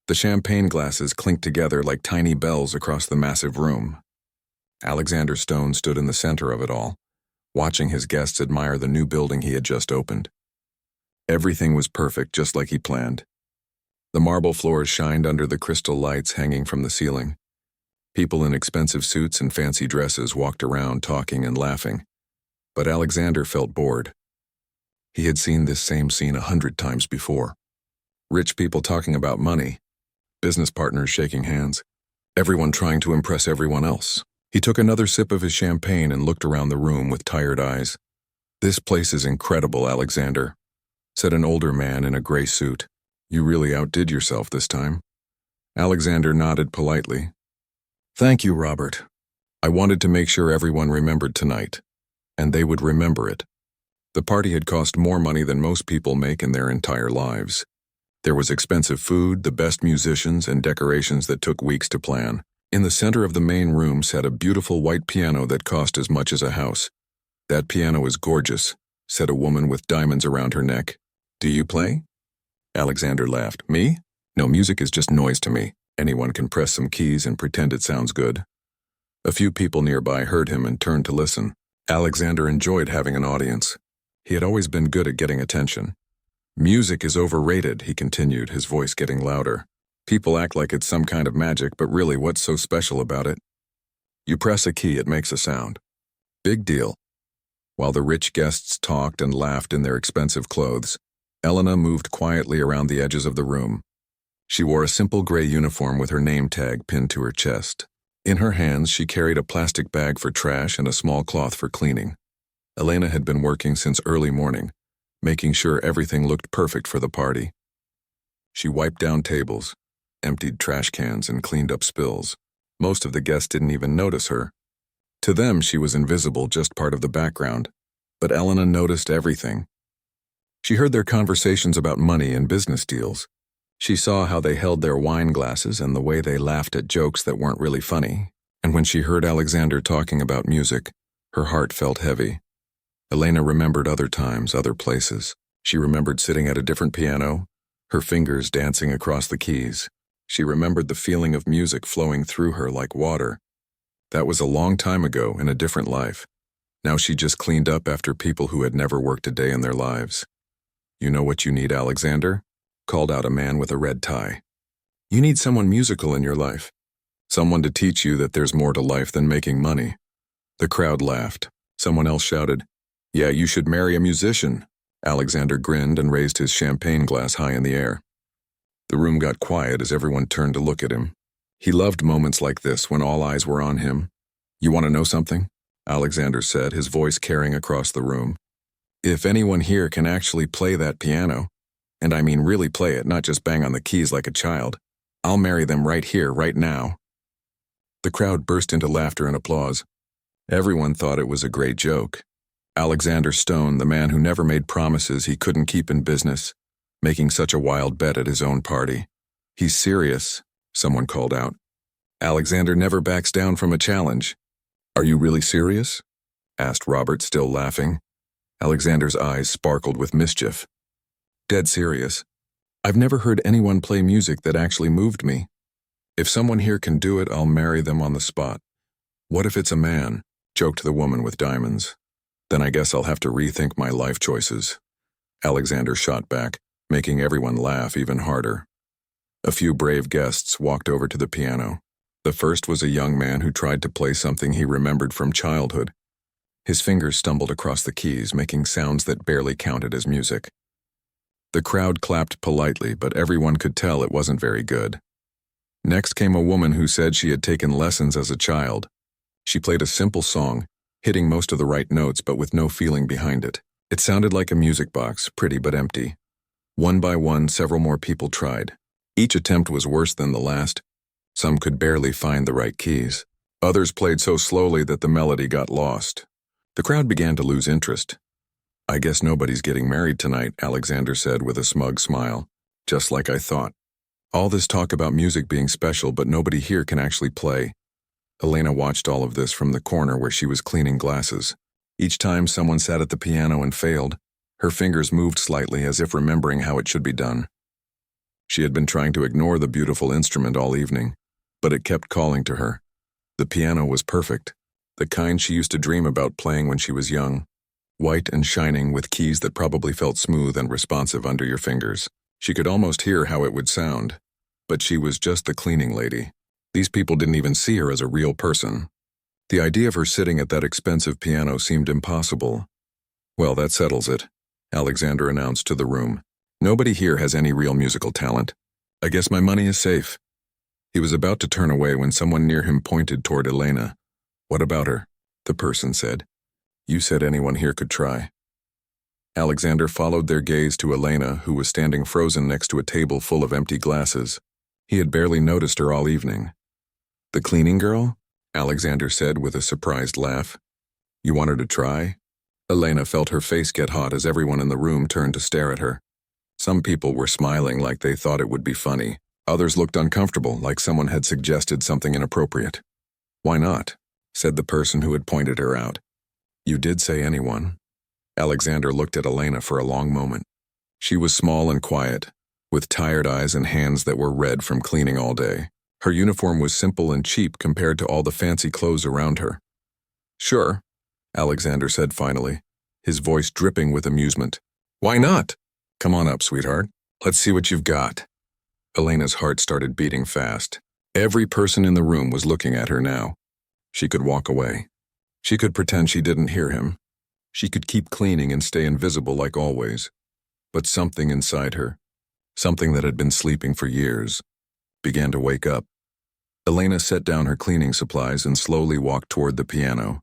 The champagne glasses clinked together like tiny bells across the massive room. Alexander Stone stood in the center of it all, watching his guests admire the new building he had just opened. Everything was perfect, just like he planned. The marble floors shined under the crystal lights hanging from the ceiling. People in expensive suits and fancy dresses walked around talking and laughing. But Alexander felt bored. He had seen this same scene 100 times before. Rich people talking about money, business partners shaking hands, everyone trying to impress everyone else. He took another sip of his champagne and looked around the room with tired eyes. "This place is incredible, Alexander," said an older man in a gray suit. "You really outdid yourself this time." Alexander nodded politely. "Thank you, Robert. I wanted to make sure everyone remembered tonight, and they would remember it." The party had cost more money than most people make in their entire lives. There was expensive food, the best musicians, and decorations that took weeks to plan. In the center of the main room sat a beautiful white piano that cost as much as a house. "That piano is gorgeous," said a woman with diamonds around her neck. "Do you play?" Alexander laughed. "Me? No, music is just noise to me. Anyone can press some keys and pretend it sounds good." A few people nearby heard him and turned to listen. Alexander enjoyed having an audience. He had always been good at getting attention. "Music is overrated," he continued, his voice getting louder. "People act like it's some kind of magic, but really, what's so special about it? You press a key, it makes a sound. Big deal." While the rich guests talked and laughed in their expensive clothes, Elena moved quietly around the edges of the room. She wore a simple gray uniform with her name tag pinned to her chest. In her hands, she carried a plastic bag for trash and a small cloth for cleaning. Elena had been working since early morning, making sure everything looked perfect for the party. She wiped down tables, emptied trash cans, and cleaned up spills. Most of the guests didn't even notice her. To them, she was invisible, just part of the background. But Elena noticed everything. She heard their conversations about money and business deals. She saw how they held their wine glasses and the way they laughed at jokes that weren't really funny. And when she heard Alexander talking about music, her heart felt heavy. Elena remembered other times, other places. She remembered sitting at a different piano, her fingers dancing across the keys. She remembered the feeling of music flowing through her like water. That was a long time ago in a different life. Now she just cleaned up after people who had never worked a day in their lives. "You know what you need, Alexander?" called out a man with a red tie. "You need someone musical in your life. Someone to teach you that there's more to life than making money." The crowd laughed. Someone else shouted, "Yeah, you should marry a musician." Alexander grinned and raised his champagne glass high in the air. The room got quiet as everyone turned to look at him. He loved moments like this when all eyes were on him. "You want to know something?" Alexander said, his voice carrying across the room. "If anyone here can actually play that piano, and I mean really play it, not just bang on the keys like a child, I'll marry them right here, right now." The crowd burst into laughter and applause. Everyone thought it was a great joke. Alexander Stone, the man who never made promises he couldn't keep in business, making such a wild bet at his own party. "He's serious," someone called out. "Alexander never backs down from a challenge." "Are you really serious?" asked Robert, still laughing. Alexander's eyes sparkled with mischief. "Dead serious. I've never heard anyone play music that actually moved me. If someone here can do it, I'll marry them on the spot." "What if it's a man?" joked the woman with diamonds. "Then I guess I'll have to rethink my life choices." Alexander shot back, making everyone laugh even harder. A few brave guests walked over to the piano. The first was a young man who tried to play something he remembered from childhood. His fingers stumbled across the keys, making sounds that barely counted as music. The crowd clapped politely, but everyone could tell it wasn't very good. Next came a woman who said she had taken lessons as a child. She played a simple song, hitting most of the right notes but with no feeling behind it. It sounded like a music box, pretty but empty. One by one, several more people tried. Each attempt was worse than the last. Some could barely find the right keys. Others played so slowly that the melody got lost. The crowd began to lose interest. "I guess nobody's getting married tonight," Alexander said with a smug smile. "Just like I thought. All this talk about music being special, but nobody here can actually play." Elena watched all of this from the corner where she was cleaning glasses. Each time someone sat at the piano and failed, her fingers moved slightly as if remembering how it should be done. She had been trying to ignore the beautiful instrument all evening, but it kept calling to her. The piano was perfect, the kind she used to dream about playing when she was young. White and shining with keys that probably felt smooth and responsive under your fingers. She could almost hear how it would sound. But she was just the cleaning lady. These people didn't even see her as a real person. The idea of her sitting at that expensive piano seemed impossible. "Well, that settles it," Alexander announced to the room. "Nobody here has any real musical talent. I guess my money is safe." He was about to turn away when someone near him pointed toward Elena. "What about her?" the person said. "You said anyone here could try." Alexander followed their gaze to Elena, who was standing frozen next to a table full of empty glasses. He had barely noticed her all evening. "The cleaning girl?" Alexander said with a surprised laugh. "You want her to try?" Elena felt her face get hot as everyone in the room turned to stare at her. Some people were smiling like they thought it would be funny. Others looked uncomfortable, like someone had suggested something inappropriate. "Why not?" said the person who had pointed her out. "You did say anyone." Alexander looked at Elena for a long moment. She was small and quiet, with tired eyes and hands that were red from cleaning all day. Her uniform was simple and cheap compared to all the fancy clothes around her. "Sure," Alexander said finally, his voice dripping with amusement. "Why not? Come on up, sweetheart. Let's see what you've got." Elena's heart started beating fast. Every person in the room was looking at her now. She could walk away. She could pretend she didn't hear him. She could keep cleaning and stay invisible like always. But something inside her, something that had been sleeping for years, began to wake up. Elena set down her cleaning supplies and slowly walked toward the piano.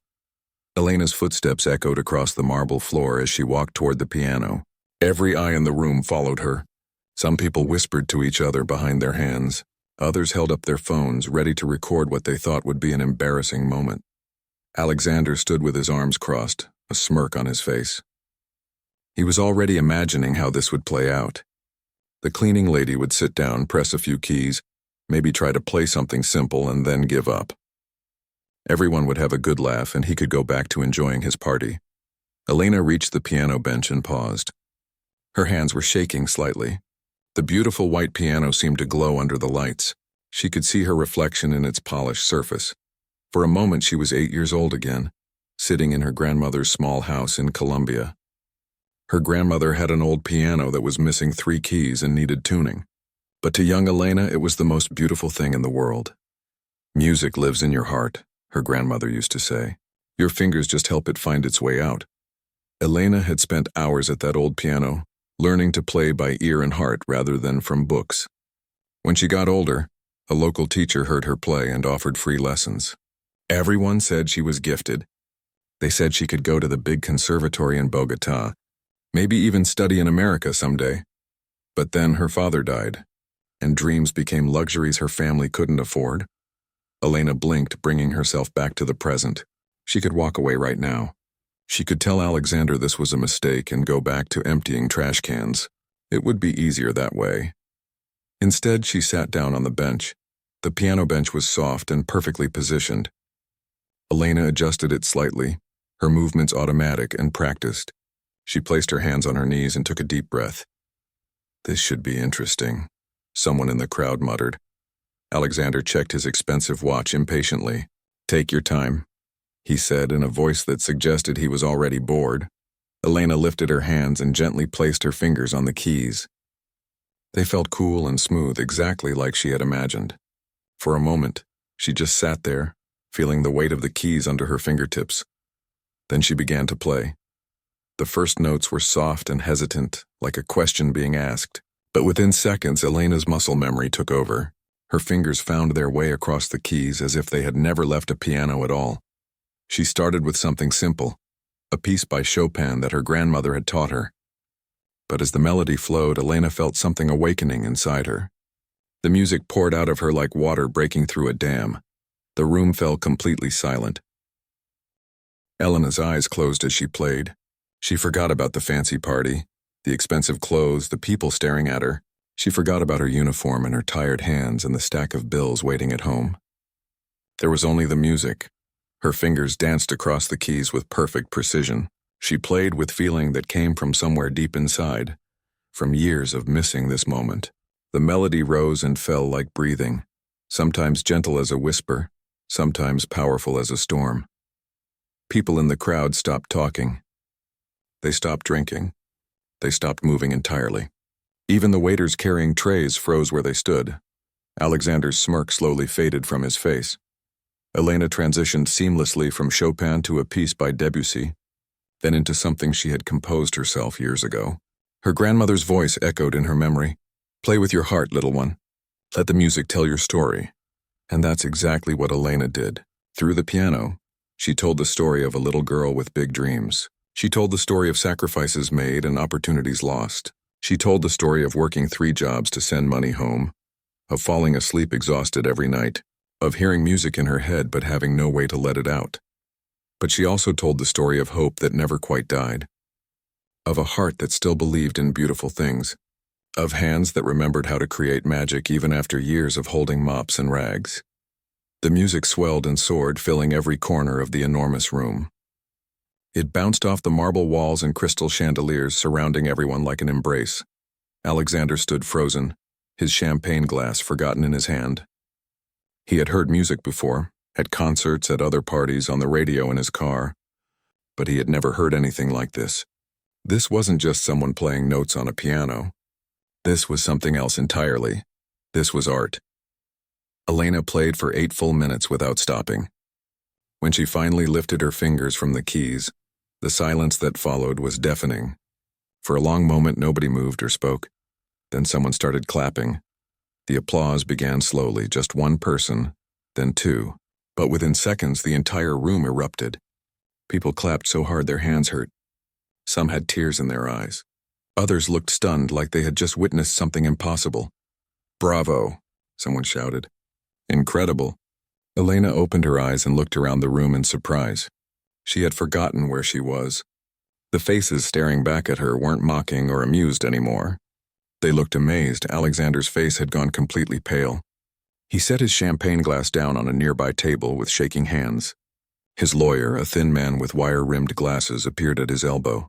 Elena's footsteps echoed across the marble floor as she walked toward the piano. Every eye in the room followed her. Some people whispered to each other behind their hands. Others held up their phones, ready to record what they thought would be an embarrassing moment. Alexander stood with his arms crossed, a smirk on his face. He was already imagining how this would play out. The cleaning lady would sit down, press a few keys, maybe try to play something simple, and then give up. Everyone would have a good laugh, and he could go back to enjoying his party. Elena reached the piano bench and paused. Her hands were shaking slightly. The beautiful white piano seemed to glow under the lights. She could see her reflection in its polished surface. For a moment she was 8 years old again, sitting in her grandmother's small house in Colombia. Her grandmother had an old piano that was missing 3 keys and needed tuning. But to young Elena, it was the most beautiful thing in the world. "Music lives in your heart," her grandmother used to say. "Your fingers just help it find its way out." Elena had spent hours at that old piano, learning to play by ear and heart rather than from books. When she got older, a local teacher heard her play and offered free lessons. Everyone said she was gifted. They said she could go to the big conservatory in Bogotá, maybe even study in America someday. But then her father died, and dreams became luxuries her family couldn't afford. Elena blinked, bringing herself back to the present. She could walk away right now. She could tell Alexander this was a mistake and go back to emptying trash cans. It would be easier that way. Instead, she sat down on the bench. The piano bench was soft and perfectly positioned. Elena adjusted it slightly, her movements automatic and practiced. She placed her hands on her knees and took a deep breath. "This should be interesting," someone in the crowd muttered. Alexander checked his expensive watch impatiently. "Take your time," he said in a voice that suggested he was already bored. Elena lifted her hands and gently placed her fingers on the keys. They felt cool and smooth, exactly like she had imagined. For a moment, she just sat there, feeling the weight of the keys under her fingertips. Then she began to play. The first notes were soft and hesitant, like a question being asked. But within seconds, Elena's muscle memory took over. Her fingers found their way across the keys as if they had never left a piano at all. She started with something simple, a piece by Chopin that her grandmother had taught her. But as the melody flowed, Elena felt something awakening inside her. The music poured out of her like water breaking through a dam. The room fell completely silent. Elena's eyes closed as she played. She forgot about the fancy party, the expensive clothes, the people staring at her. She forgot about her uniform and her tired hands and the stack of bills waiting at home. There was only the music. Her fingers danced across the keys with perfect precision. She played with feeling that came from somewhere deep inside, from years of missing this moment. The melody rose and fell like breathing, sometimes gentle as a whisper, sometimes powerful as a storm. People in the crowd stopped talking. They stopped drinking. They stopped moving entirely. Even the waiters carrying trays froze where they stood. Alexander's smirk slowly faded from his face. Elena transitioned seamlessly from Chopin to a piece by Debussy, then into something she had composed herself years ago. Her grandmother's voice echoed in her memory. "Play with your heart, little one. Let the music tell your story." And that's exactly what Elena did. Through the piano, she told the story of a little girl with big dreams. She told the story of sacrifices made and opportunities lost. She told the story of working 3 jobs to send money home, of falling asleep exhausted every night, of hearing music in her head but having no way to let it out. But she also told the story of hope that never quite died, of a heart that still believed in beautiful things, of hands that remembered how to create magic even after years of holding mops and rags. The music swelled and soared, filling every corner of the enormous room. It bounced off the marble walls and crystal chandeliers, surrounding everyone like an embrace. Alexander stood frozen, his champagne glass forgotten in his hand. He had heard music before, at concerts, at other parties, on the radio in his car, but he had never heard anything like this. This wasn't just someone playing notes on a piano. This was something else entirely. This was art. Elena played for 8 full minutes without stopping. When she finally lifted her fingers from the keys, the silence that followed was deafening. For a long moment, nobody moved or spoke. Then someone started clapping. The applause began slowly, just one person, then 2. But within seconds, the entire room erupted. People clapped so hard their hands hurt. Some had tears in their eyes. Others looked stunned, like they had just witnessed something impossible. "Bravo," someone shouted. "Incredible." Elena opened her eyes and looked around the room in surprise. She had forgotten where she was. The faces staring back at her weren't mocking or amused anymore. They looked amazed. Alexander's face had gone completely pale. He set his champagne glass down on a nearby table with shaking hands. His lawyer, a thin man with wire-rimmed glasses, appeared at his elbow.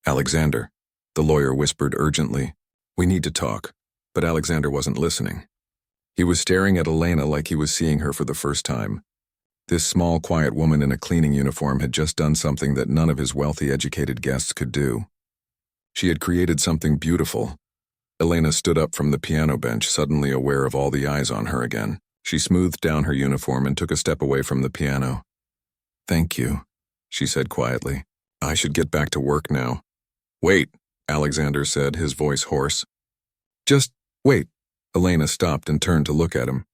"Alexander," the lawyer whispered urgently. "We need to talk." But Alexander wasn't listening. He was staring at Elena like he was seeing her for the first time. This small, quiet woman in a cleaning uniform had just done something that none of his wealthy, educated guests could do. She had created something beautiful. Elena stood up from the piano bench, suddenly aware of all the eyes on her again. She smoothed down her uniform and took a step away from the piano. "Thank you," she said quietly. "I should get back to work now." "Wait," Alexander said, his voice hoarse. "Just wait." Elena stopped and turned to look at him.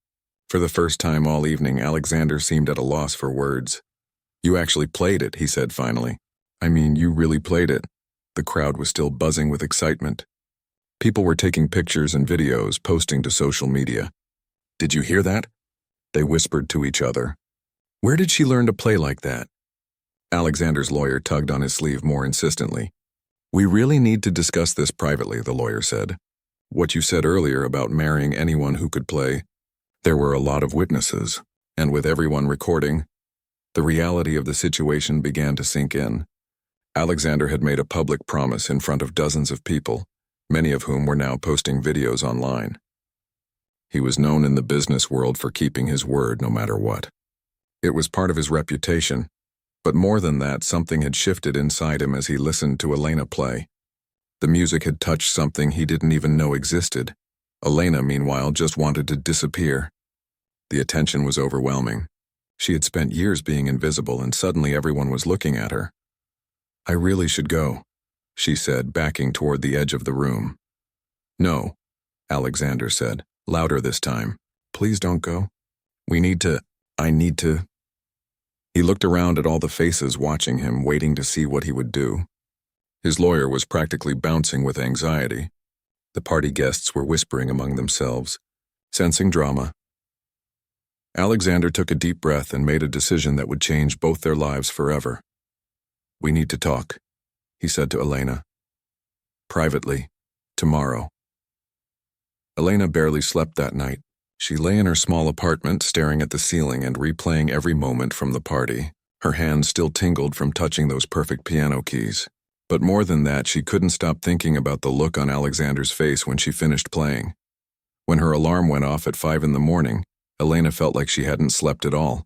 For the first time all evening, Alexander seemed at a loss for words. "You actually played it," he said finally. "I mean, you really played it." The crowd was still buzzing with excitement. People were taking pictures and videos, posting to social media. "Did you hear that?" They whispered to each other. "Where did she learn to play like that?" Alexander's lawyer tugged on his sleeve more insistently. "We really need to discuss this privately," the lawyer said. "What you said earlier about marrying anyone who could play, there were a lot of witnesses, and with everyone recording, the reality of the situation began to sink in. Alexander had made a public promise in front of dozens of people, many of whom were now posting videos online. He was known in the business world for keeping his word no matter what. It was part of his reputation, but more than that, something had shifted inside him as he listened to Elena play. The music had touched something he didn't even know existed. Elena, meanwhile, just wanted to disappear. The attention was overwhelming. She had spent years being invisible, and suddenly everyone was looking at her. "I really should go," she said, backing toward the edge of the room. "No," Alexander said, louder this time. "Please don't go. I need to." He looked around at all the faces watching him, waiting to see what he would do. His lawyer was practically bouncing with anxiety. The party guests were whispering among themselves, sensing drama. Alexander took a deep breath and made a decision that would change both their lives forever. "We need to talk," he said to Elena. "Privately, tomorrow." Elena barely slept that night. She lay in her small apartment, staring at the ceiling and replaying every moment from the party. Her hands still tingled from touching those perfect piano keys. But more than that, she couldn't stop thinking about the look on Alexander's face when she finished playing. When her alarm went off at 5 in the morning, Elena felt like she hadn't slept at all.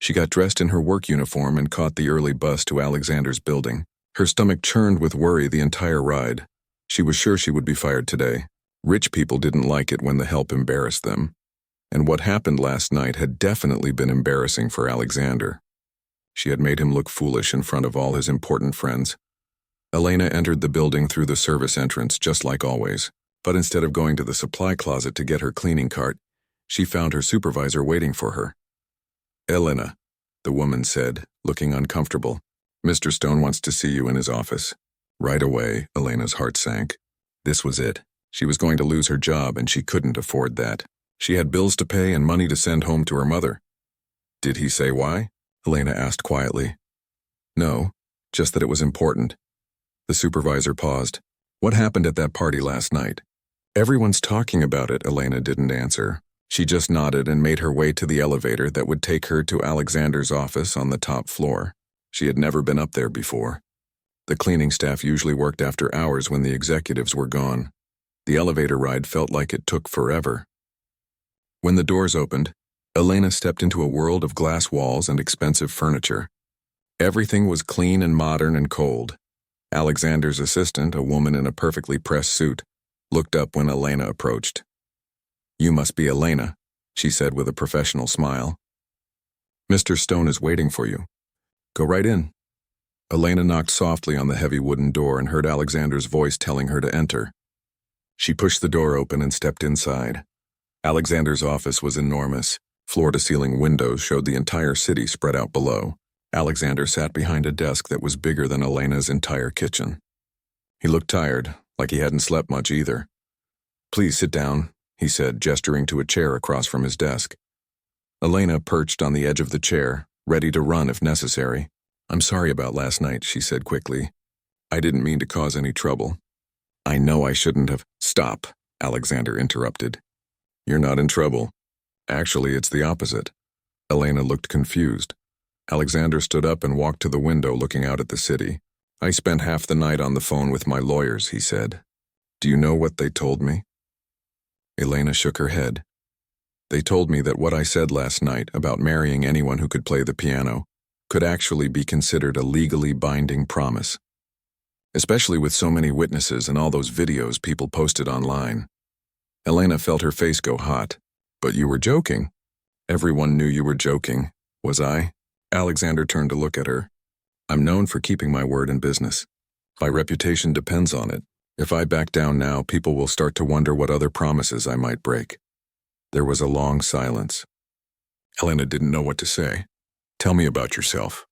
She got dressed in her work uniform and caught the early bus to Alexander's building. Her stomach churned with worry the entire ride. She was sure she would be fired today. Rich people didn't like it when the help embarrassed them. And what happened last night had definitely been embarrassing for Alexander. She had made him look foolish in front of all his important friends. Elena entered the building through the service entrance just like always, but instead of going to the supply closet to get her cleaning cart, she found her supervisor waiting for her. "Elena," the woman said, looking uncomfortable. "Mr. Stone wants to see you in his office." Right away, Elena's heart sank. This was it. She was going to lose her job and she couldn't afford that. She had bills to pay and money to send home to her mother. "Did he say why?" Elena asked quietly. "No, just that it was important." The supervisor paused. "What happened at that party last night?" "Everyone's talking about it," Elena didn't answer. She just nodded and made her way to the elevator that would take her to Alexander's office on the top floor. She had never been up there before. The cleaning staff usually worked after hours when the executives were gone. The elevator ride felt like it took forever. When the doors opened, Elena stepped into a world of glass walls and expensive furniture. Everything was clean and modern and cold. Alexander's assistant, a woman in a perfectly pressed suit, looked up when Elena approached. "You must be Elena," she said with a professional smile. "Mr. Stone is waiting for you. Go right in." Elena knocked softly on the heavy wooden door and heard Alexander's voice telling her to enter. She pushed the door open and stepped inside. Alexander's office was enormous. Floor-to-ceiling windows showed the entire city spread out below. Alexander sat behind a desk that was bigger than Elena's entire kitchen. He looked tired, like he hadn't slept much either. "Please sit down," he said, gesturing to a chair across from his desk. Elena perched on the edge of the chair, ready to run if necessary. "I'm sorry about last night," she said quickly. "I didn't mean to cause any trouble." "I know I shouldn't have—" "Stop," Alexander interrupted. "You're not in trouble. Actually, it's the opposite." Elena looked confused. Alexander stood up and walked to the window looking out at the city. "I spent half the night on the phone with my lawyers," he said. "Do you know what they told me?" Elena shook her head. "They told me that what I said last night about marrying anyone who could play the piano could actually be considered a legally binding promise. Especially with so many witnesses and all those videos people posted online." Elena felt her face go hot. "But you were joking." "Everyone knew you were joking. Was I?" Alexander turned to look at her. "I'm known for keeping my word in business. My reputation depends on it. If I back down now, people will start to wonder what other promises I might break." There was a long silence. Elena didn't know what to say. "Tell me about yourself,"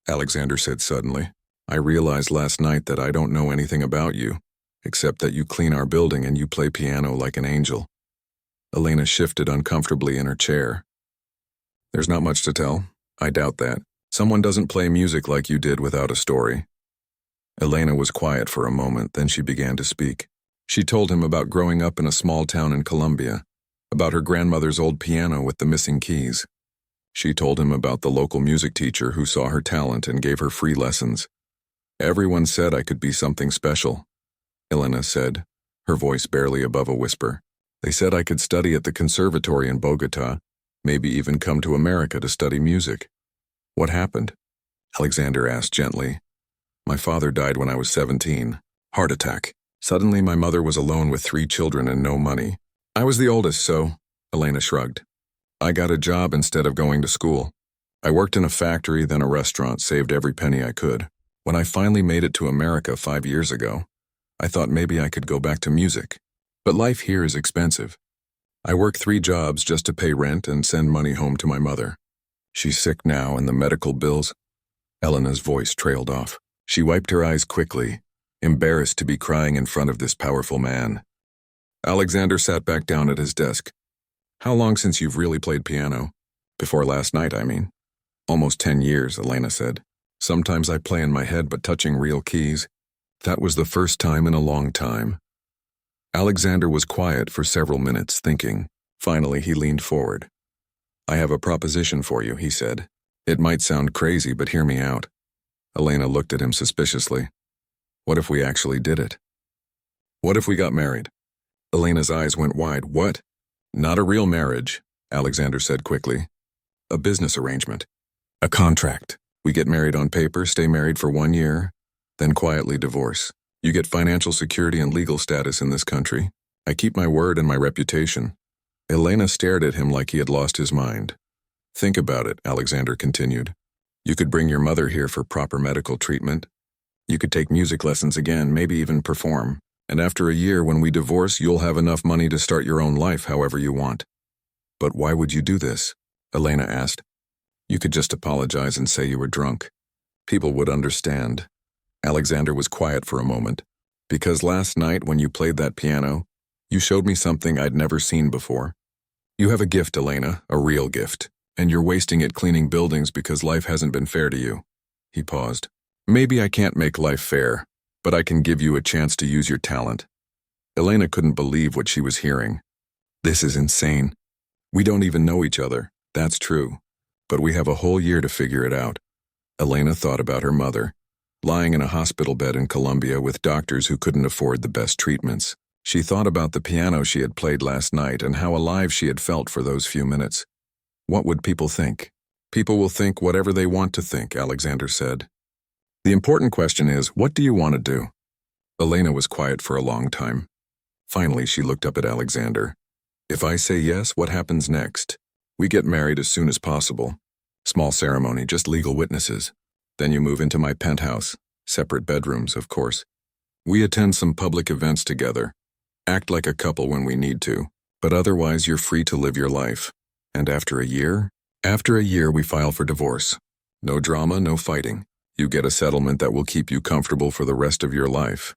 Alexander said suddenly. "I realized last night that I don't know anything about you, except that you clean our building and you play piano like an angel." Elena shifted uncomfortably in her chair. "There's not much to tell. I doubt that. Someone doesn't play music like you did without a story." Elena was quiet for a moment, then she began to speak. She told him about growing up in a small town in Colombia, about her grandmother's old piano with the missing keys. She told him about the local music teacher who saw her talent and gave her free lessons. "Everyone said I could be something special," Elena said, her voice barely above a whisper. "They said I could study at the conservatory in Bogota, maybe even come to America to study music." "What happened?" Alexander asked gently. "My father died when I was 17. Heart attack. Suddenly my mother was alone with 3 children and no money. I was the oldest, so," Elena shrugged. "I got a job instead of going to school. I worked in a factory, then a restaurant, saved every penny I could. When I finally made it to America 5 years ago, I thought maybe I could go back to music. But life here is expensive. I work 3 jobs just to pay rent and send money home to my mother. She's sick now and the medical bills—" Elena's voice trailed off. She wiped her eyes quickly, embarrassed to be crying in front of this powerful man. Alexander sat back down at his desk. "How long since you've really played piano?" "Before last night, I mean." "Almost 10 years, Elena said. "Sometimes I play in my head, but touching real keys, that was the first time in a long time." Alexander was quiet for several minutes, thinking. Finally, he leaned forward. "I have a proposition for you," he said. "It might sound crazy, but hear me out." Elena looked at him suspiciously. "What if we actually did it? What if we got married?" Elena's eyes went wide. "What?" Not a real marriage, Alexander said quickly. A business arrangement. A contract. We get married on paper, stay married for 1 year, then quietly divorce. You get financial security and legal status in this country. I keep my word and my reputation. Elena stared at him like he had lost his mind. Think about it, Alexander continued. You could bring your mother here for proper medical treatment. You could take music lessons again, maybe even perform. And after a year, when we divorce, you'll have enough money to start your own life however you want. But why would you do this? Elena asked. You could just apologize and say you were drunk. People would understand. Alexander was quiet for a moment. Because last night when you played that piano, you showed me something I'd never seen before. You have a gift, Elena, a real gift, and you're wasting it cleaning buildings because life hasn't been fair to you. He paused. Maybe I can't make life fair, but I can give you a chance to use your talent. Elena couldn't believe what she was hearing. This is insane. We don't even know each other, that's true. But we have a whole year to figure it out. Elena thought about her mother, lying in a hospital bed in Colombia with doctors who couldn't afford the best treatments. She thought about the piano she had played last night and how alive she had felt for those few minutes. What would people think? People will think whatever they want to think, Alexander said. The important question is, what do you want to do? Elena was quiet for a long time. Finally, she looked up at Alexander. If I say yes, what happens next? We get married as soon as possible. Small ceremony, just legal witnesses. Then you move into my penthouse. Separate bedrooms, of course. We attend some public events together. Act like a couple when we need to, but otherwise you're free to live your life. And after a year? After a year, we file for divorce. No drama, no fighting. You get a settlement that will keep you comfortable for the rest of your life.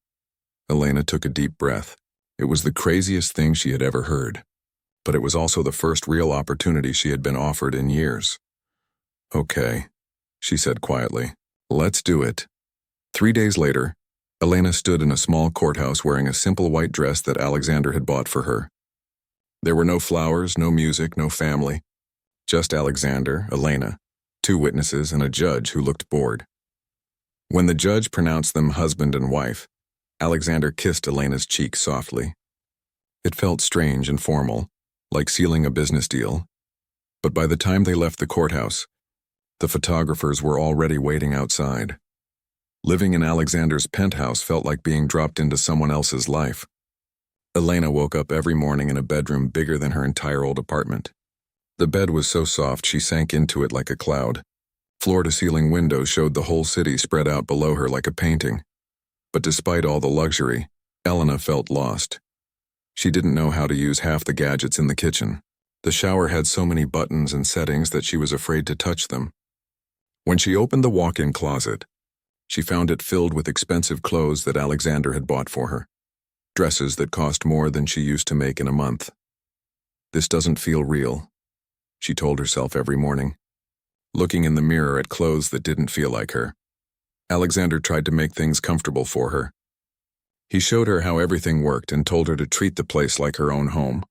Elena took a deep breath. It was the craziest thing she had ever heard. But it was also the first real opportunity she had been offered in years. Okay, she said quietly. Let's do it. 3 days later, Elena stood in a small courthouse wearing a simple white dress that Alexander had bought for her. There were no flowers, no music, no family. Just Alexander, Elena, 2 witnesses, and a judge who looked bored. When the judge pronounced them husband and wife, Alexander kissed Elena's cheek softly. It felt strange and formal, like sealing a business deal. But by the time they left the courthouse, the photographers were already waiting outside. Living in Alexander's penthouse felt like being dropped into someone else's life. Elena woke up every morning in a bedroom bigger than her entire old apartment. The bed was so soft she sank into it like a cloud. Floor-to-ceiling windows showed the whole city spread out below her like a painting. But despite all the luxury, Elena felt lost. She didn't know how to use half the gadgets in the kitchen. The shower had so many buttons and settings that she was afraid to touch them. When she opened the walk-in closet, she found it filled with expensive clothes that Alexander had bought for her. Dresses that cost more than she used to make in a month. This doesn't feel real, she told herself every morning, looking in the mirror at clothes that didn't feel like her. Alexander tried to make things comfortable for her. He showed her how everything worked and told her to treat the place like her own home.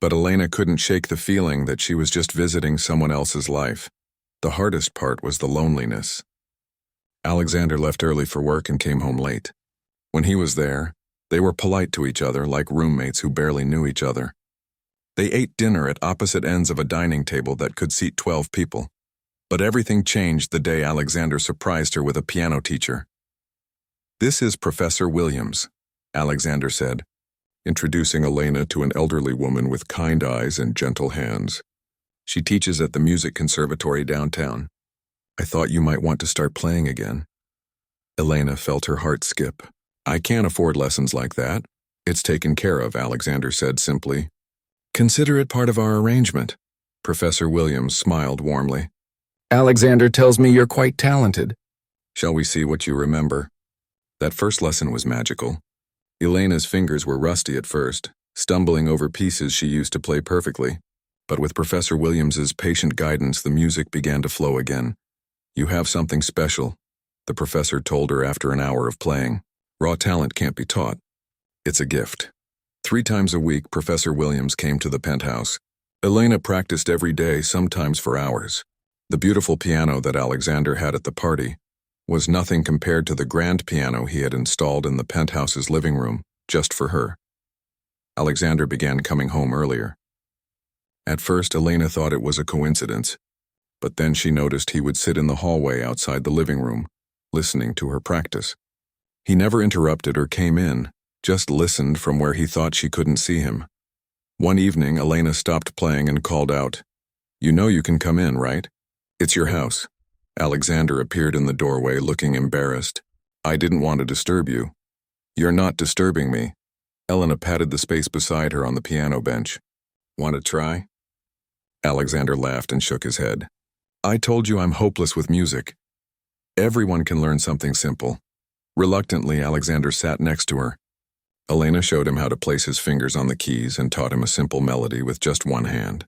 But Elena couldn't shake the feeling that she was just visiting someone else's life. The hardest part was the loneliness. Alexander left early for work and came home late. When he was there, they were polite to each other like roommates who barely knew each other. They ate dinner at opposite ends of a dining table that could seat 12 people. But everything changed the day Alexander surprised her with a piano teacher. This is Professor Williams, Alexander said, introducing Elena to an elderly woman with kind eyes and gentle hands. She teaches at the music conservatory downtown. I thought you might want to start playing again. Elena felt her heart skip. I can't afford lessons like that. It's taken care of, Alexander said simply. Consider it part of our arrangement. Professor Williams smiled warmly. Alexander tells me you're quite talented. Shall we see what you remember? That first lesson was magical. Elena's fingers were rusty at first, stumbling over pieces she used to play perfectly. But with Professor Williams's patient guidance, the music began to flow again. You have something special, the professor told her after an hour of playing. Raw talent can't be taught. It's a gift. 3 times a week, Professor Williams came to the penthouse. Elena practiced every day, sometimes for hours. The beautiful piano that Alexander had at the party was nothing compared to the grand piano he had installed in the penthouse's living room, just for her. Alexander began coming home earlier. At first, Elena thought it was a coincidence, but then she noticed he would sit in the hallway outside the living room, listening to her practice. He never interrupted or came in, just listened from where he thought she couldn't see him. One evening, Elena stopped playing and called out, "You know you can come in, right? It's your house." Alexander appeared in the doorway looking embarrassed. "I didn't want to disturb you." "You're not disturbing me." Elena patted the space beside her on the piano bench. "Want to try?" Alexander laughed and shook his head. "I told you I'm hopeless with music. Everyone can learn something simple." Reluctantly, Alexander sat next to her. Elena showed him how to place his fingers on the keys and taught him a simple melody with just one hand.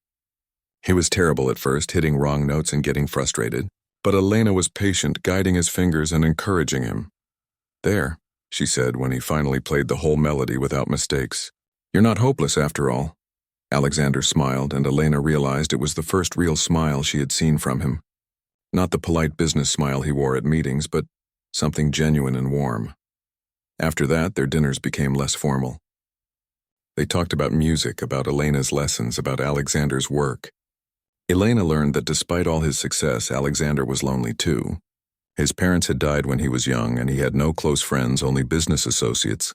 He was terrible at first, hitting wrong notes and getting frustrated, but Elena was patient, guiding his fingers and encouraging him. "There," she said when he finally played the whole melody without mistakes. "You're not hopeless after all." Alexander smiled, and Elena realized it was the first real smile she had seen from him. Not the polite business smile he wore at meetings, but something genuine and warm. After that, their dinners became less formal. They talked about music, about Elena's lessons, about Alexander's work. Elena learned that despite all his success, Alexander was lonely too. His parents had died when he was young, and he had no close friends, only business associates.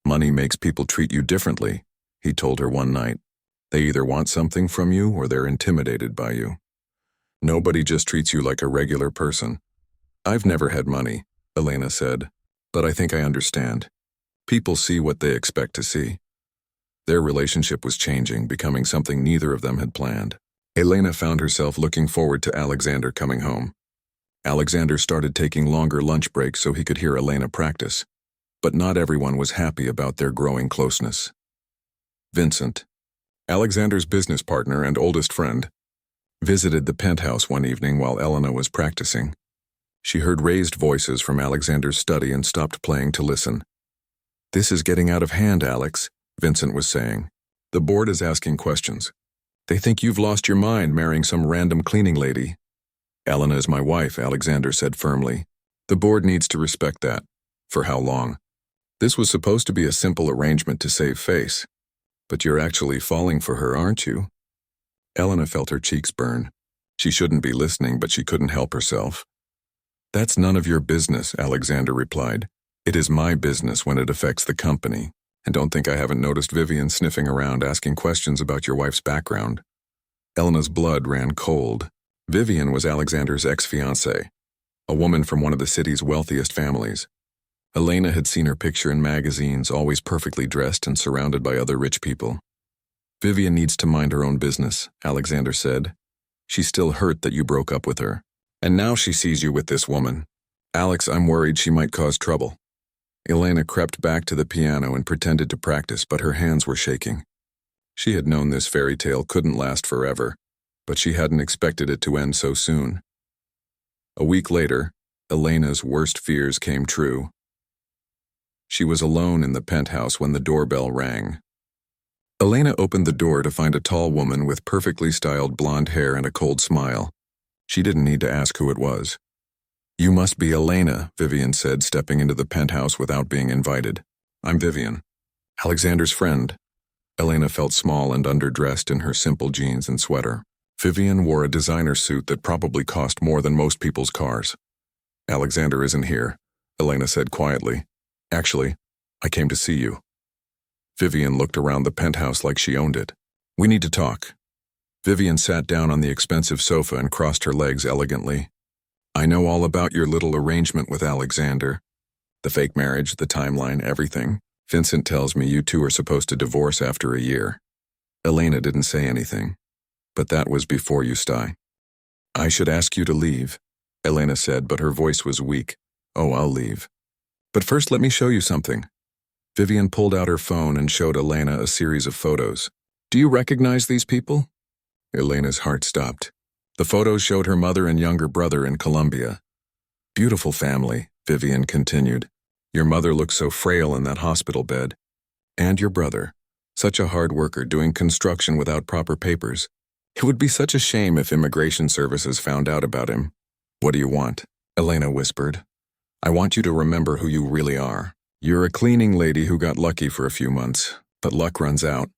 "Money makes people treat you differently," he told her one night. "They either want something from you or they're intimidated by you. Nobody just treats you like a regular person." "I've never had money," Elena said, "but I think I understand. People see what they expect to see." Their relationship was changing, becoming something neither of them had planned. Elena found herself looking forward to Alexander coming home. Alexander started taking longer lunch breaks so he could hear Elena practice, but not everyone was happy about their growing closeness. Vincent, Alexander's business partner and oldest friend, visited the penthouse one evening while Elena was practicing. She heard raised voices from Alexander's study and stopped playing to listen. "This is getting out of hand, Alex," Vincent was saying. "The board is asking questions. They think you've lost your mind marrying some random cleaning lady." "Elena is my wife," Alexander said firmly. "The board needs to respect that." "For how long?" "This was supposed to be a simple arrangement to save face. But you're actually falling for her, aren't you?" Elena felt her cheeks burn. She shouldn't be listening, but she couldn't help herself. "That's none of your business," Alexander replied. "It is my business when it affects the company. And don't think I haven't noticed Vivian sniffing around asking questions about your wife's background." Elena's blood ran cold. Vivian was Alexander's ex-fiancée, a woman from one of the city's wealthiest families. Elena had seen her picture in magazines, always perfectly dressed and surrounded by other rich people. "Vivian needs to mind her own business," Alexander said. "She's still hurt that you broke up with her. And now she sees you with this woman. Alex, I'm worried she might cause trouble." Elena crept back to the piano and pretended to practice, but her hands were shaking. She had known this fairy tale couldn't last forever, but she hadn't expected it to end so soon. A week later, Elena's worst fears came true. She was alone in the penthouse when the doorbell rang. Elena opened the door to find a tall woman with perfectly styled blonde hair and a cold smile. She didn't need to ask who it was. "You must be Elena," Vivian said, stepping into the penthouse without being invited. "I'm Vivian, Alexander's friend." Elena felt small and underdressed in her simple jeans and sweater. Vivian wore a designer suit that probably cost more than most people's cars. "Alexander isn't here," Elena said quietly. "Actually, I came to see you." Vivian looked around the penthouse like she owned it. "We need to talk." Vivian sat down on the expensive sofa and crossed her legs elegantly. "I know all about your little arrangement with Alexander. The fake marriage, the timeline, everything. Vincent tells me you two are supposed to divorce after a year." Elena didn't say anything. "But that was before you started." "I should ask you to leave," Elena said, but her voice was weak. "Oh, I'll leave. But first let me show you something." Vivian pulled out her phone and showed Elena a series of photos. "Do you recognize these people?" Elena's heart stopped. The photos showed her mother and younger brother in Colombia. "Beautiful family," Vivian continued. "Your mother looks so frail in that hospital bed. And your brother, such a hard worker doing construction without proper papers. It would be such a shame if immigration services found out about him." "What do you want?" Elena whispered. "I want you to remember who you really are. You're a cleaning lady who got lucky for a few months, but luck runs out."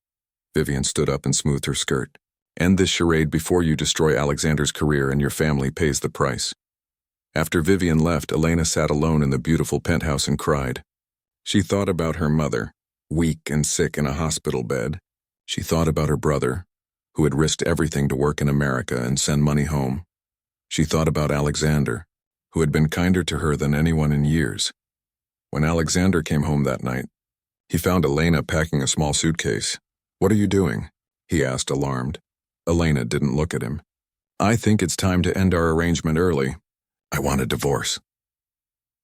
Vivian stood up and smoothed her skirt. End this charade before you destroy Alexander's career and your family pays the price. After Vivian left, Elena sat alone in the beautiful penthouse and cried. She thought about her mother, weak and sick in a hospital bed. She thought about her brother, who had risked everything to work in America and send money home. She thought about Alexander, who had been kinder to her than anyone in years. When Alexander came home that night, he found Elena packing a small suitcase. "What are you doing?" he asked, alarmed. Elena didn't look at him. "I think it's time to end our arrangement early. I want a divorce."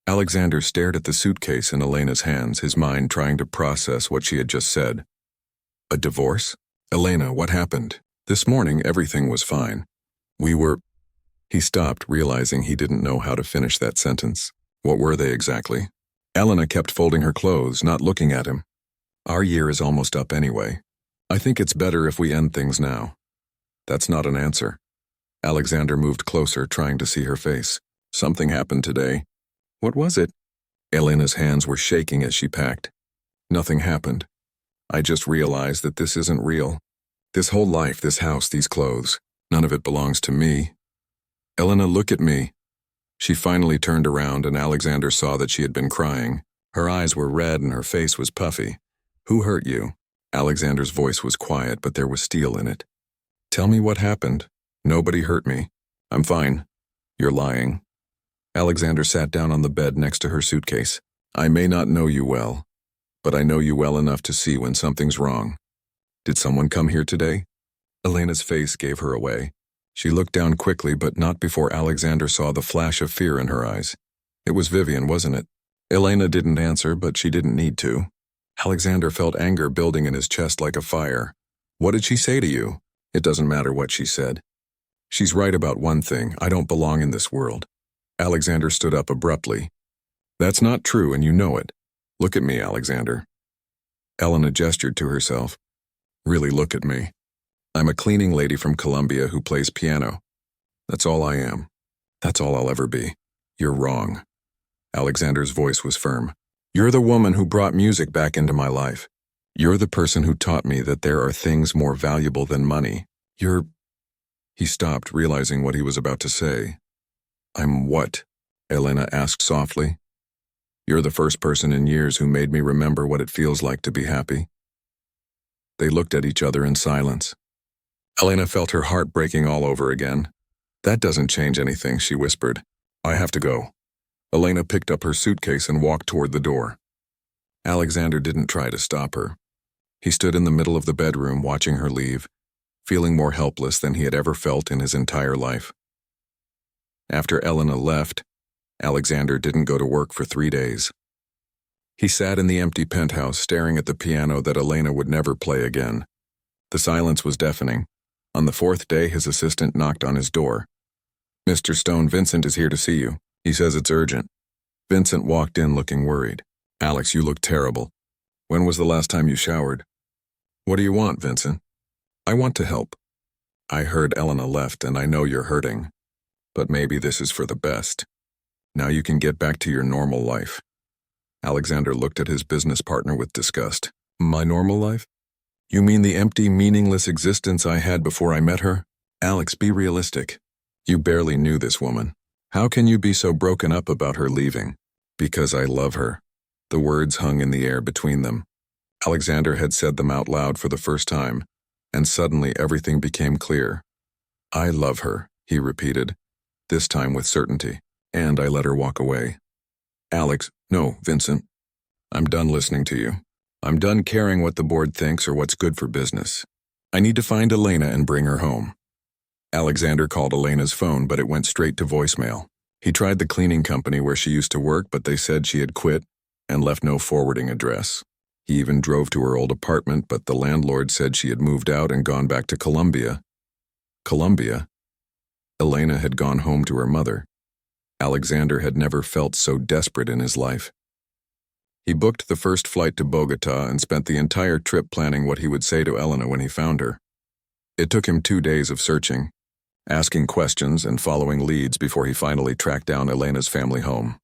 Alexander stared at the suitcase in Elena's hands, his mind trying to process what she had just said. "A divorce? Elena, what happened? This morning everything was fine. He stopped, realizing he didn't know how to finish that sentence. What were they exactly? Elena kept folding her clothes, not looking at him. "Our year is almost up anyway. I think it's better if we end things now." That's not an answer. Alexander moved closer, trying to see her face. "Something happened today." "What was it?" Elena's hands were shaking as she packed. "Nothing happened. I just realized that this isn't real. This whole life, this house, these clothes, none of it belongs to me. Elena, look at me." She finally turned around and Alexander saw that she had been crying. Her eyes were red and her face was puffy. "Who hurt you?" Alexander's voice was quiet, but there was steel in it. "Tell me what happened." "Nobody hurt me. I'm fine." "You're lying." Alexander sat down on the bed next to her suitcase. "I may not know you well, but I know you well enough to see when something's wrong. Did someone come here today?" Elena's face gave her away. She looked down quickly, but not before Alexander saw the flash of fear in her eyes. It was Vivian, wasn't it? Elena didn't answer, but she didn't need to. Alexander felt anger building in his chest like a fire. "What did she say to you?" "It doesn't matter what she said. She's right about one thing. I don't belong in this world." Alexander stood up abruptly. "That's not true, and you know it. Look at me, Alexander." Elena gestured to herself. "Really, look at me. I'm a cleaning lady from Colombia who plays piano. That's all I am. That's all I'll ever be." "You're wrong." Alexander's voice was firm. "You're the woman who brought music back into my life. You're the person who taught me that there are things more valuable than money. You're—" He stopped, realizing what he was about to say. "I'm what?" Elena asked softly. "You're the first person in years who made me remember what it feels like to be happy." They looked at each other in silence. Elena felt her heart breaking all over again. "That doesn't change anything," she whispered. "I have to go." Elena picked up her suitcase and walked toward the door. Alexander didn't try to stop her. He stood in the middle of the bedroom watching her leave, feeling more helpless than he had ever felt in his entire life. After Elena left, Alexander didn't go to work for 3 days. He sat in the empty penthouse staring at the piano that Elena would never play again. The silence was deafening. On the 4th day, his assistant knocked on his door. "Mr. Stone, Vincent is here to see you. He says it's urgent." Vincent walked in looking worried. "Alex, you look terrible. When was the last time you showered?" "What do you want, Vincent?" "I want to help. I heard Elena left and I know you're hurting. But maybe this is for the best. Now you can get back to your normal life." Alexander looked at his business partner with disgust. "My normal life? You mean the empty, meaningless existence I had before I met her? Alex, be realistic. You barely knew this woman. How can you be so broken up about her leaving?" "Because I love her." The words hung in the air between them. Alexander had said them out loud for the first time, and suddenly everything became clear. "I love her," he repeated, this time with certainty, "and I let her walk away." "Alex, no, Vincent. I'm done listening to you. I'm done caring what the board thinks or what's good for business. I need to find Elena and bring her home." Alexander called Elena's phone, but it went straight to voicemail. He tried the cleaning company where she used to work, but they said she had quit and left no forwarding address. He even drove to her old apartment, but the landlord said she had moved out and gone back to Colombia. Colombia? Elena had gone home to her mother. Alexander had never felt so desperate in his life. He booked the first flight to Bogota and spent the entire trip planning what he would say to Elena when he found her. It took him 2 days of searching, asking questions and following leads before he finally tracked down Elena's family home.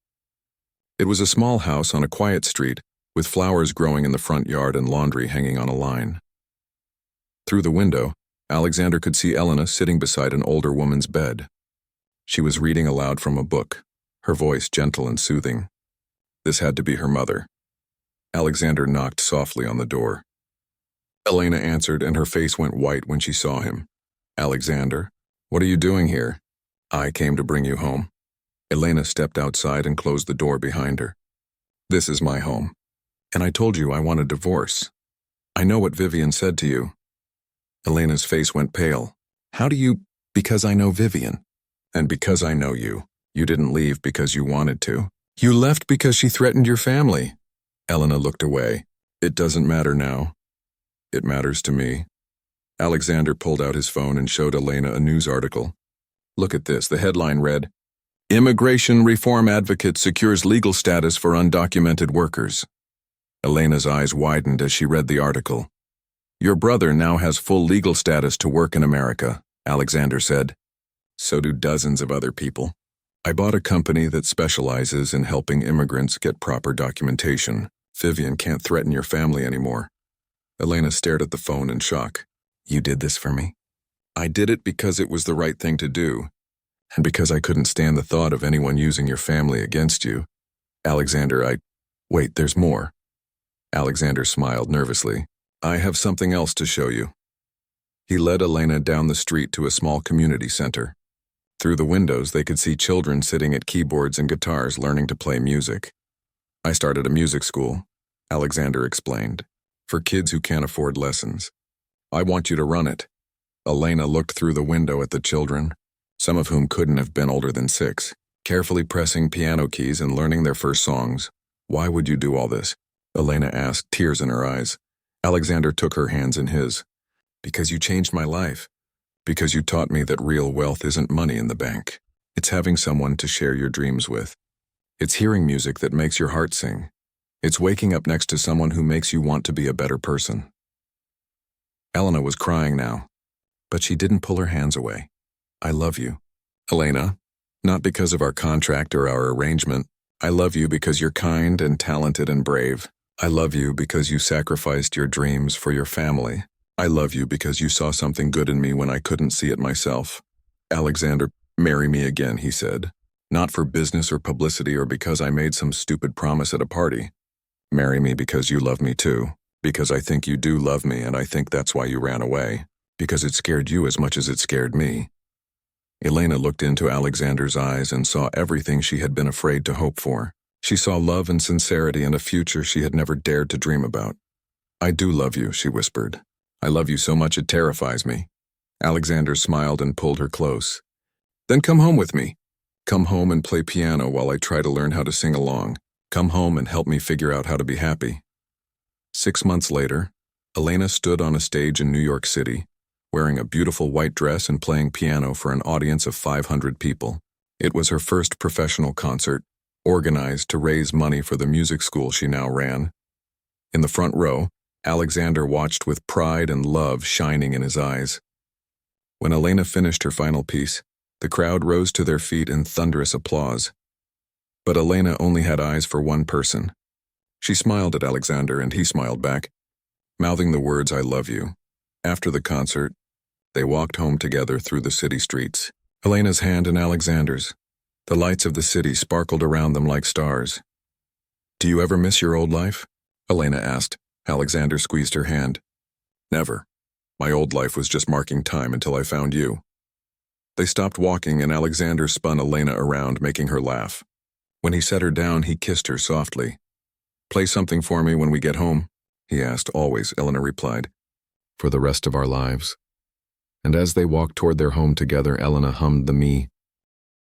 It was a small house on a quiet street, with flowers growing in the front yard and laundry hanging on a line. Through the window, Alexander could see Elena sitting beside an older woman's bed. She was reading aloud from a book, her voice gentle and soothing. This had to be her mother. Alexander knocked softly on the door. Elena answered, and her face went white when she saw him. "Alexander, what are you doing here?" "I came to bring you home." Elena stepped outside and closed the door behind her. "This is my home. And I told you I want a divorce. I know what Vivian said to you." Elena's face went pale. "How do you—" "Because I know Vivian. And because I know you. You didn't leave because you wanted to. You left because she threatened your family." Elena looked away. "It doesn't matter now. It matters to me." Alexander pulled out his phone and showed Elena a news article. "Look at this." The headline read, "Immigration Reform Advocate Secures Legal Status for Undocumented Workers." Elena's eyes widened as she read the article. "Your brother now has full legal status to work in America," Alexander said. "So do dozens of other people. I bought a company that specializes in helping immigrants get proper documentation. Vivian can't threaten your family anymore." Elena stared at the phone in shock. "You did this for me?" "I did it because it was the right thing to do, and because I couldn't stand the thought of anyone using your family against you. Alexander, Wait, there's more." Alexander smiled nervously. "I have something else to show you." He led Elena down the street to a small community center. Through the windows, they could see children sitting at keyboards and guitars learning to play music. "I started a music school," Alexander explained, "for kids who can't afford lessons. I want you to run it." Elena looked through the window at the children, some of whom couldn't have been older than 6, carefully pressing piano keys and learning their first songs. "Why would you do all this?" Elena asked, tears in her eyes. Alexander took her hands in his. "Because you changed my life. Because you taught me that real wealth isn't money in the bank. It's having someone to share your dreams with. It's hearing music that makes your heart sing. It's waking up next to someone who makes you want to be a better person." Elena was crying now, but she didn't pull her hands away. "I love you, Elena, not because of our contract or our arrangement. I love you because you're kind and talented and brave. I love you because you sacrificed your dreams for your family. I love you because you saw something good in me when I couldn't see it myself. Alexander, marry me again," he said. "Not for business or publicity or because I made some stupid promise at a party. Marry me because you love me too. Because I think you do love me, and I think that's why you ran away. Because it scared you as much as it scared me." Elena looked into Alexander's eyes and saw everything she had been afraid to hope for. She saw love and sincerity and a future she had never dared to dream about. "I do love you," she whispered. "I love you so much it terrifies me." Alexander smiled and pulled her close. "Then come home with me. Come home and play piano while I try to learn how to sing along. Come home and help me figure out how to be happy." 6 months later, Elena stood on a stage in New York City, wearing a beautiful white dress and playing piano for an audience of 500 people. It was her first professional concert, organized to raise money for the music school she now ran. In the front row, Alexander watched with pride and love shining in his eyes. When Elena finished her final piece, the crowd rose to their feet in thunderous applause. But Elena only had eyes for one person. She smiled at Alexander and he smiled back, mouthing the words, "I love you." After the concert, they walked home together through the city streets, Elena's hand in Alexander's. The lights of the city sparkled around them like stars. "Do you ever miss your old life?" Elena asked. Alexander squeezed her hand. "Never. My old life was just marking time until I found you." They stopped walking and Alexander spun Elena around, making her laugh. When he set her down, he kissed her softly. "Play something for me when we get home?" he asked. "Always," Elena replied. "For the rest of our lives." And as they walked toward their home together, Elena hummed the Me